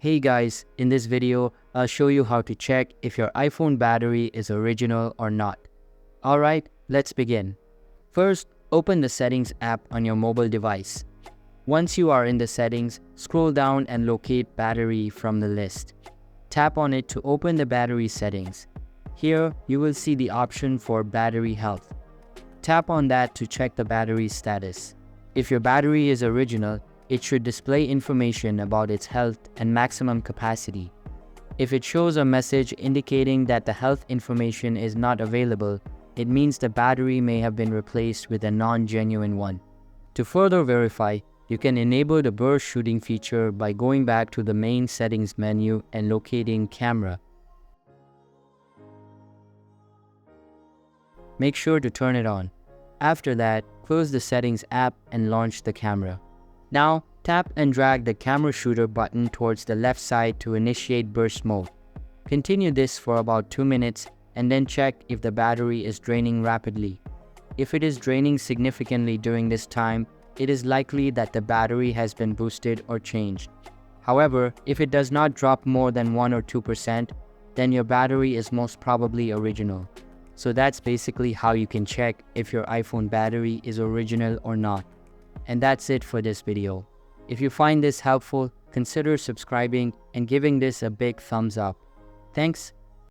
Hey guys, in this video, I'll show you how to check if your iPhone battery is original or not. Alright, let's begin. First, open the Settings app on your mobile device. Once you are in the settings, scroll down and locate Battery from the list. Tap on it to open the battery settings. Here, you will see the option for Battery Health. Tap on that to check the battery status. If your battery is original, it should display information about its health and maximum capacity. If it shows a message indicating that the health information is not available, it means the battery may have been replaced with a non-genuine one. To further verify, you can enable the burst shooting feature by going back to the main settings menu and locating Camera. Make sure to turn it on. After that, close the Settings app and launch the camera. Now, tap and drag the camera shooter button towards the left side to initiate burst mode. Continue this for about 2 minutes and then check if the battery is draining rapidly. If it is draining significantly during this time, it is likely that the battery has been boosted or changed. However, if it does not drop more than 1 or 2%, then your battery is most probably original. So that's basically how you can check if your iPhone battery is original or not. And that's it for this video. If you find this helpful, consider subscribing and giving this a big thumbs up. Thanks